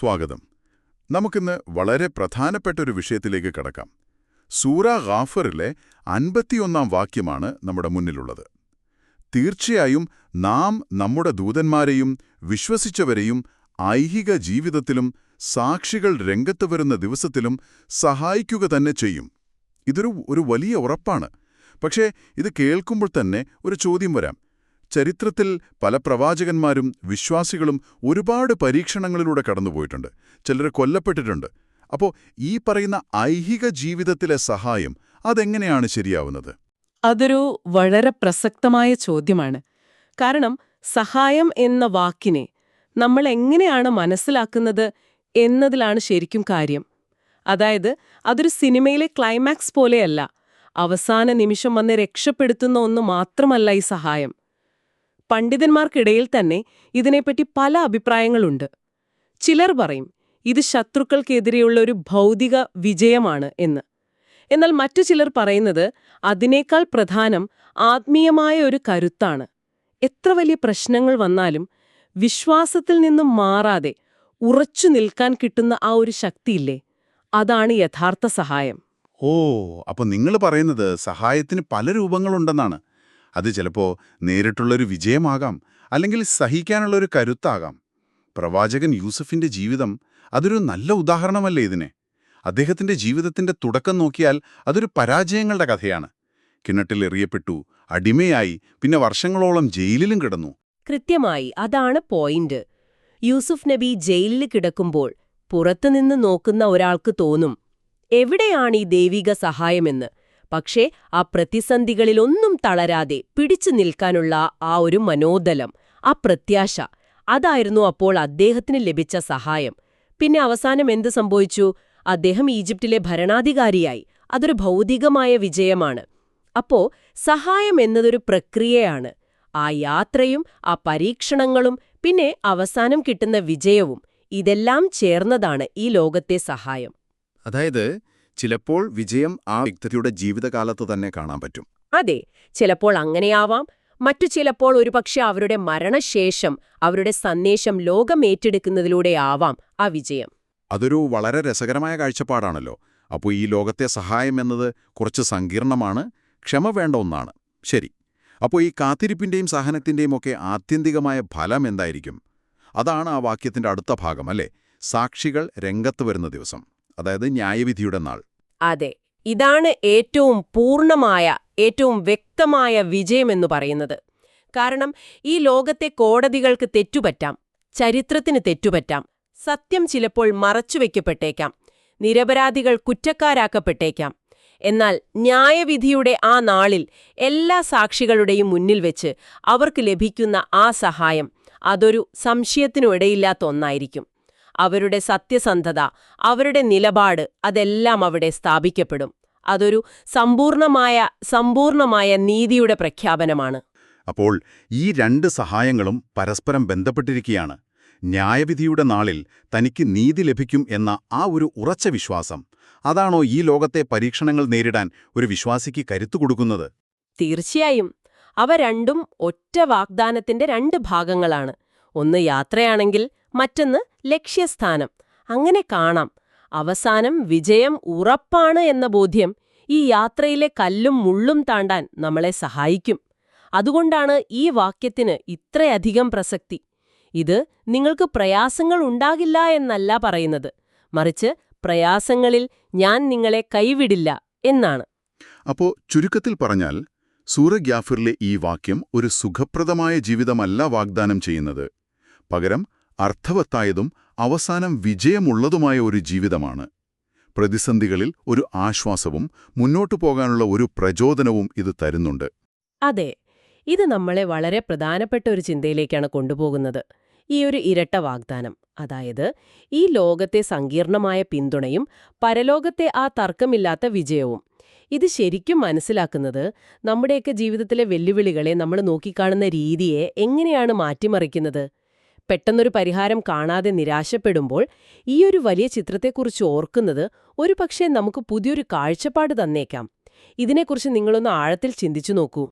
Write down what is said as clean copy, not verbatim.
സ്വാഗതം. നമുക്കിന്ന് വളരെ പ്രധാനപ്പെട്ട ഒരു വിഷയത്തിലേക്ക് കടക്കാം. സൂറ ഗാഫറിലെ 51-ാം വാക്യമാണ് നമ്മുടെ മുന്നിലുള്ളത്. തീർച്ചയായും നാം നമ്മുടെ ദൂതന്മാരെയും വിശ്വസിച്ചവരെയും ഐഹിക ജീവിതത്തിലും സാക്ഷികൾ രംഗത്ത് വരുന്ന ദിവസത്തിലും സഹായിക്കുക തന്നെ ചെയ്യും. ഇതൊരു വലിയ ഉറപ്പാണ്. പക്ഷേ ഇത് കേൾക്കുമ്പോൾ തന്നെ ഒരു ചോദ്യം വരാം. ചരിത്രത്തിൽ പല പ്രവാചകന്മാരും വിശ്വാസികളും ഒരുപാട് പരീക്ഷണങ്ങളിലൂടെ കടന്നുപോയിട്ടുണ്ട്. ചിലർ കൊല്ലപ്പെട്ടിട്ടുണ്ട്. അപ്പോൾ ഈ പറയുന്ന ഐഹിക ജീവിതത്തിലെ സഹായം അതെങ്ങനെയാണ് ശരിയാവുന്നത്? അതൊരു വളരെ പ്രസക്തമായ ചോദ്യമാണ്. കാരണം സഹായം എന്ന വാക്കിനെ നമ്മൾ എങ്ങനെയാണ് മനസ്സിലാക്കുന്നത് എന്നതിലാണ് ശരിക്കും കാര്യം. അതായത് അതൊരു സിനിമയിലെ ക്ലൈമാക്സ് പോലെയല്ല. അവസാന നിമിഷം വന്ന് രക്ഷപ്പെടുത്തുന്ന ഒന്ന് മാത്രമല്ല ഈ സഹായം. പണ്ഡിതന്മാർക്കിടയിൽ തന്നെ ഇതിനെപ്പറ്റി പല അഭിപ്രായങ്ങളുണ്ട്. ചിലർ പറയും ഇത് ശത്രുക്കൾക്കെതിരെയുള്ള ഒരു ഭൗതിക വിജയമാണ് എന്ന്. എന്നാൽ മറ്റു ചിലർ പറയുന്നത് അതിനേക്കാൾ പ്രധാനം ആത്മീയമായ ഒരു കരുത്താണ്. എത്ര വലിയ പ്രശ്നങ്ങൾ വന്നാലും വിശ്വാസത്തിൽ നിന്നും മാറാതെ ഉറച്ചു നിൽക്കാൻ കിട്ടുന്ന ആ ഒരു ശക്തിയില്ലേ, അതാണ് യഥാർത്ഥ സഹായം. അപ്പോൾ നിങ്ങൾ പറയുന്നത് സഹായത്തിന് പല രൂപങ്ങളുണ്ടെന്നാണ്. അത് ചിലപ്പോൾ നേരിട്ടുള്ളൊരു വിജയമാകാം, അല്ലെങ്കിൽ സഹിക്കാനുള്ളൊരു കരുത്താകാം. പ്രവാചകൻ യൂസഫിന്റെ ജീവിതം അതൊരു നല്ല ഉദാഹരണമല്ലേ ഇതിനെ? അദ്ദേഹത്തിന്റെ ജീവിതത്തിന്റെ തുടക്കം നോക്കിയാൽ അതൊരു പരാജയങ്ങളുടെ കഥയാണ്. കിണറ്റിലെറിയപ്പെട്ടു, അടിമയായി, പിന്നെ വർഷങ്ങളോളം ജയിലിലും കിടന്നു. കൃത്യമായി അതാണ് പോയിന്റ്. യൂസുഫ് നബി ജയിലിൽ കിടക്കുമ്പോൾ പുറത്തുനിന്ന് നോക്കുന്ന ഒരാൾക്ക് തോന്നും, എവിടെയാണ് ഈ ദൈവിക സഹായമെന്ന്. പക്ഷേ ആ പ്രതിസന്ധികളിലൊന്നും തളരാതെ പിടിച്ചു നിൽക്കാനുള്ള ആ ഒരു മനോദലം, ആ പ്രത്യാശ, അതായിരുന്നു അപ്പോൾ അദ്ദേഹത്തിന് ലഭിച്ച സഹായം. പിന്നെ അവസാനം എന്ത് സംഭവിച്ചു? അദ്ദേഹം ഈജിപ്തിലെ ഭരണാധികാരിയായി. അതൊരു ഭൗതികമായ വിജയമാണ്. അപ്പോ സഹായം എന്നതൊരു പ്രക്രിയയാണ്. ആ യാത്രയും ആ പരീക്ഷണങ്ങളും പിന്നെ അവസാനം കിട്ടുന്ന വിജയവും, ഇതെല്ലാം ചേർന്നതാണ് ഈ ലോകത്തെ സഹായം. അതായത് ചിലപ്പോൾ വിജയം ആ വ്യക്തിയുടെ ജീവിതകാലത്ത് തന്നെ കാണാൻ പറ്റും. അതെ, ചിലപ്പോൾ അങ്ങനെയാവാം. മറ്റു ചിലപ്പോൾ ഒരുപക്ഷെ അവരുടെ മരണശേഷം അവരുടെ സന്ദേശം ലോകം ഏറ്റെടുക്കുന്നതിലൂടെ ആവാം ആ വിജയം. അതൊരു വളരെ രസകരമായ കാഴ്ചപ്പാടാണല്ലോ. അപ്പോൾ ഈ ലോകത്തെ സഹായം എന്നത് കുറച്ച് സങ്കീർണമാണ്, ക്ഷമ വേണ്ട ഒന്നാണ്. ശരി. അപ്പോൾ ഈ കാത്തിരിപ്പിന്റെയും സഹനത്തിന്റെയും ഒക്കെ ആത്യന്തികമായ ഫലം എന്തായിരിക്കും? അതാണ് ആ വാക്യത്തിന്റെ അടുത്ത ഭാഗം, അല്ലേ? സാക്ഷികൾ രംഗത്ത് വരുന്ന ദിവസം, അതായത് ന്യായവിധിയുടെ നാൾ. അതെ, ഇതാണ് ഏറ്റവും പൂർണ്ണമായ, ഏറ്റവും വ്യക്തമായ വിജയമെന്നു പറയുന്നത്. കാരണം ഈ ലോകത്തെ കോടതികൾക്ക് തെറ്റുപറ്റാം, ചരിത്രത്തിന് തെറ്റുപറ്റാം, സത്യം ചിലപ്പോൾ മറച്ചുവെക്കപ്പെട്ടേക്കാം, നിരപരാധികൾ കുറ്റക്കാരാക്കപ്പെട്ടേക്കാം. എന്നാൽ ന്യായവിധിയുടെ ആ നാളിൽ എല്ലാ സാക്ഷികളുടെയും മുന്നിൽ വെച്ച് അവർക്ക് ലഭിക്കുന്ന ആ സഹായം അതൊരു സംശയത്തിനുമിടയില്ലാത്ത ഒന്നായിരിക്കും. അവരുടെ സത്യസന്ധത, അവരുടെ നിലപാട്, അതെല്ലാം അവിടെ സ്ഥാപിക്കപ്പെടും. അതൊരു സമ്പൂർണമായ നീതിയുടെ പ്രഖ്യാപനമാണ്. അപ്പോൾ ഈ രണ്ട് സഹായങ്ങളും പരസ്പരം ബന്ധപ്പെട്ടിരിക്കുകയാണ്. ന്യായവിധിയുടെ നാളിൽ തനിക്ക് നീതി ലഭിക്കും എന്ന ആ ഒരു ഉറച്ച വിശ്വാസം, അതാണോ ഈ ലോകത്തെ പരീക്ഷണങ്ങൾ നേരിടാൻ ഒരു വിശ്വാസിക്ക് കരുത്തു കൊടുക്കുന്നത്? തീർച്ചയായും. അവ രണ്ടും ഒറ്റ വാഗ്ദാനത്തിന്റെ രണ്ട് ഭാഗങ്ങളാണ്. ഒന്ന് യാത്രയാണെങ്കിൽ മറ്റൊന്ന് ലക്ഷ്യസ്ഥാനം. അങ്ങനെ കാണാം. അവസാനം വിജയം ഉറപ്പാണ് എന്ന ബോധ്യം ഈ യാത്രയിലെ കല്ലും മുള്ളും താണ്ടാൻ നമ്മളെ സഹായിക്കും. അതുകൊണ്ടാണ് ഈ വാക്യത്തിന് ഇത്രയധികം പ്രസക്തി. ഇത് നിങ്ങൾക്ക് പ്രയാസങ്ങൾ ഉണ്ടാകില്ല എന്നല്ല പറയുന്നത്, മറിച്ച് പ്രയാസങ്ങളിൽ ഞാൻ നിങ്ങളെ കൈവിടില്ല എന്നാണ്. അപ്പോ ചുരുക്കത്തിൽ പറഞ്ഞാൽ സൂറ ഗാഫിറിലെ ഈ വാക്യം ഒരു സുഖപ്രദമായ ജീവിതമല്ല വാഗ്ദാനം ചെയ്യുന്നത്. പകരം അർത്ഥവത്തായതും അവസാനം വിജയമുള്ളതുമായ ഒരു ജീവിതമാണ്. പ്രതിസന്ധികളിൽ ഒരു ആശ്വാസവും മുന്നോട്ടു പോകാനുള്ള ഒരു പ്രചോദനവും ഇത് തരുന്നുണ്ട്. അതെ, ഇത് നമ്മളെ വളരെ പ്രധാനപ്പെട്ട ഒരു ചിന്തയിലേക്കാണ് കൊണ്ടുപോകുന്നത്. ഈ ഒരു ഇരട്ട വാഗ്ദാനം, അതായത് ഈ ലോകത്തെ സങ്കീർണമായ പിന്തുണയും പരലോകത്തെ ആ തർക്കമില്ലാത്ത വിജയവും. ഇത് ശരിക്കും മനസ്സിലാക്കുന്നത് നമ്മുടെയൊക്കെ ജീവിതത്തിലെ വെല്ലുവിളികളെ നമ്മൾ നോക്കിക്കാണുന്ന രീതിയെ എങ്ങനെയാണ് മാറ്റിമറിക്കുന്നത്. പെട്ടെന്നൊരു പരിഹാരം കാണാതെ നിരാശപ്പെടുമ്പോൾ ഈയൊരു വലിയ ചിത്രത്തെക്കുറിച്ച് ഓർക്കുന്നത് ഒരുപക്ഷെ നമുക്ക് പുതിയൊരു കാഴ്ചപ്പാട് തന്നേക്കാം. ഇതിനെക്കുറിച്ച് നിങ്ങളൊന്ന് ആഴത്തിൽ ചിന്തിച്ചു നോക്കൂ.